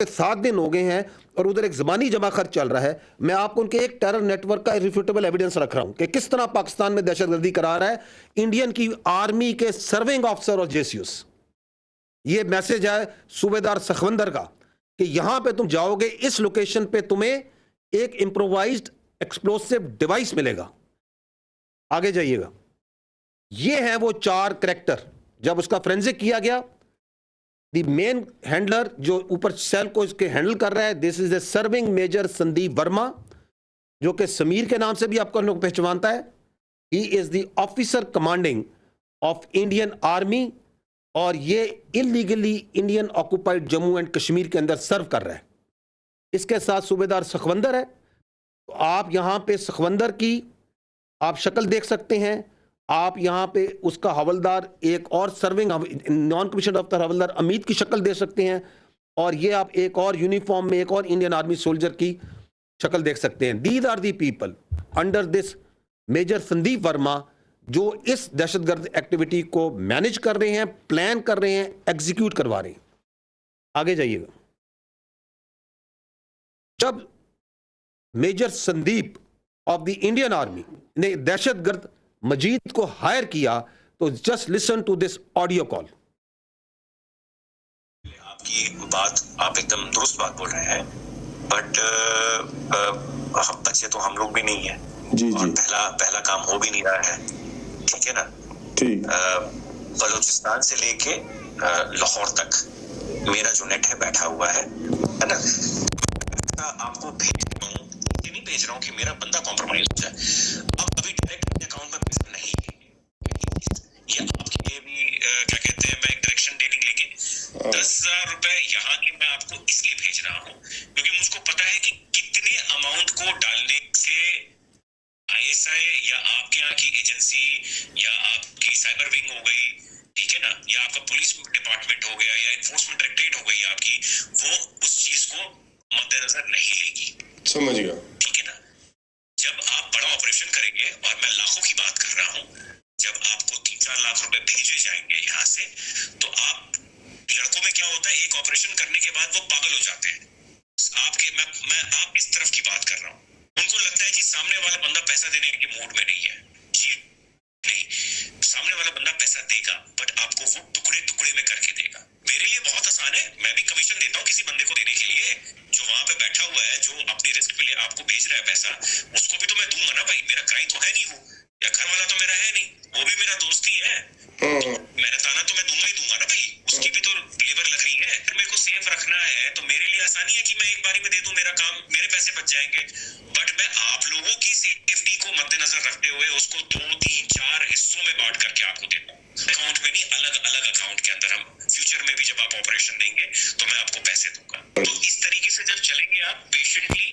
7 दिन हो गए हैं और उधर एक ज़बानी जमा खर्च चल रहा है। मैं आपको उनके एक टेरर नेटवर्क का इररिफ्यूटेबल एविडेंस रख रहा हूं कि किस तरह पाकिस्तान में दहशतगर्दी करा रहा है इंडियन की आर्मी के सर्विंग ऑफिसर और जेसीयूस। ये मैसेज है सूबेदार सखवंदर का कि यहां पे तुम जाओगे, इस लोकेशन पे तुम्हें एक इंप्रोवाइज्ड एक्सप्लोसिव डिवाइस मिलेगा। आगे जाइएगा। ये है वो 4 करैक्टर। जब उसका फोरेंसिक किया गया, द मेन हैंडलर जो ऊपर सेल को इसके हैंडल कर रहा है, this is a serving major Sandeep Verma, जो कि समीर के नाम से भी आपको लोग पहचानता है। He is the officer commanding of Indian army और ये illegally Indian occupied Jammu and Kashmir के अंदर सर्व कर रहा है। इसके साथ सूबेदार सखवंदर है। तो आप यहां पे सखवंदर की आप शक्ल देख सकते हैं। आप यहां पे उसका हवलदार, एक और सर्विंग नॉन कमीशन अफसर हवलदार अमीद की शक्ल दे सकते हैं। और ये आप एक और यूनिफॉर्म में एक और इंडियन आर्मी सोल्जर की शक्ल देख सकते हैं। These are the people under this major Sandeep Verma जो इस दहशतगर्द एक्टिविटी को मैनेज कर रहे हैं, प्लान कर रहे हैं, एग्जीक्यूट करवा रहे हैं। आगे जाइएगा। जब major Sandeep of the Indian army ने दहशतगर्द मजीद को हायर किया, तो just listen to this audio call. आपकी बात, आप एकदम दुरुस्त बात बोल रहे हैं, बट हम बच्चे तो हम लोग भी नहीं है जी, और जी। पहला काम हो भी नहीं रहा है, ठीक है ना। ठीक। बलूचिस्तान से लेके लाहौर तक मेरा जो नेट है बैठा हुआ है ना। आपको भेज रहा हूँ, ये नहीं भेज रहा हूँ कि मेरा बंदा कॉम्प्रोमाइज हो जाए। अब अभी डायरेक्ट अपने अकाउंट में पैसा नहीं है, ये आपके लिए भी क्या कहते हैं, मैं एक डायरेक्शन देने लेके 10,000 रुपए यहाँ की मैं आपको इसलिए भेज रहा हूँ क्योंकि मुझको पता है कि कितने अमाउंट को डालने से ISI या आपके यहाँ की एजेंसी या आपकी साइबर विंग हो गई, ठीक है ना, या आपका पुलिस डिपार्टमेंट हो गया या एनफोर्समेंट डायरेक्टरेट हो गई आपकी, वो उस चीज को मद्देनजर नहीं लेगी। समझ गया। ठीक है ना। जब आप बड़ा ऑपरेशन करेंगे, और मैं लाखों की बात कर रहा हूँ, जब आपको 3-4 लाख रुपए भेजे जाएंगे यहाँ से, तो आप लड़कों में क्या होता है, एक ऑपरेशन करने के बाद वो पागल हो जाते हैं। मैं आप इस तरफ की बात कर रहा हूँ। उनको लगता है जी सामने वाला बंदा पैसा देने के मूड में नहीं है। जी नहीं, सामने वाला बंदा पैसा देगा, बट आपको वो टुकड़े टुकड़े में करके देगा। मेरे लिए बहुत आसान है, मैं भी कमीशन देता हूँ किसी बंदे को देने के लिए जो वहां पे बैठा हुआ है, जो अपनी रिस्क पे आपको भेज रहा है पैसा, उसको भी तो मैं दूंगा ना भाई। मेरा क्लाइंट तो है नहीं वो, या घर वाला तो मेरा है नहीं, वो भी मेरा दोस्त ही है, तो मेरा ताना तो मैं दूंगा ही दूंगा ना भाई। उसकी भी तो लेबर लग रही है। फिर मेरे को सेफ रखना है तो मेरे लिए आसानी है कि मैं एक बारी में दे दूं, मेरा काम, मेरे पैसे बच जाएंगे। बट मैं आप लोगों की सेफ्टी को मद्देनजर रखते हुए उसको 2-3-4 हिस्सों में बांट करके आपको देता हूँ। अकाउंट में नहीं, अलग अलग अकाउंट के अंदर। हम फ्यूचर में भी जब आप ऑपरेशन देंगे तो मैं आपको पैसे दूंगा। तो इस तरीके से जब चलेंगे आप पेशेंटली,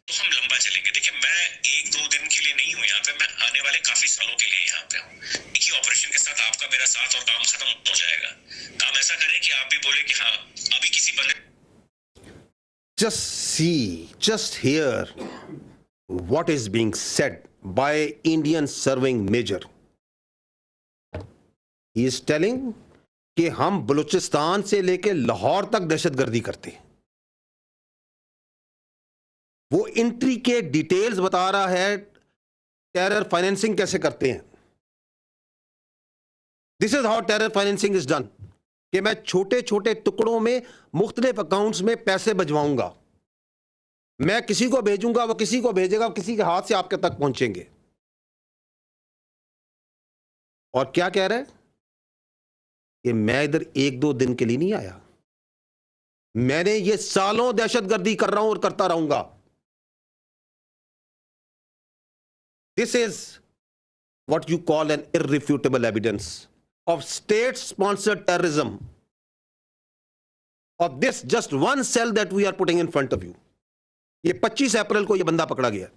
तो हम लंबा चलेंगे। देखिए, मैं 1-2 दिन के लिए नहीं हूँ यहाँ पे, मैं आने वाले काफी सालों के लिए यहाँ पे हूँ। एक ही ऑपरेशन के साथ आपका मेरा साथ और काम खत्म हो जाएगा। काम ऐसा करें कि आप भी बोले कि हाँ, अभी किसी बंदे Just see, just hear what is being said by Indian serving major. He is telling कि हम बलूचिस्तान से लेके लाहौर तक दहशतगर्दी करते हैं। वो इंट्री के डिटेल्स बता रहा है, टेरर फाइनेंसिंग कैसे करते हैं। This is how terror financing is done, कि मैं छोटे छोटे टुकड़ों में मुख्तलिफ अकाउंट्स में पैसे भिजवाऊंगा, मैं किसी को भेजूंगा, वो किसी को भेजेगा, किसी के हाथ से आपके तक पहुंचेंगे। और क्या कह रहे हैं कि मैं इधर 1-2 दिन के लिए नहीं आया, मैंने ये सालों दहशतगर्दी कर रहा हूं और करता रहूंगा। This is what you call an irrefutable evidence of state sponsored terrorism of this just one cell that we are putting in front of you. ये 25 अप्रैल को ये बंदा पकड़ा गया।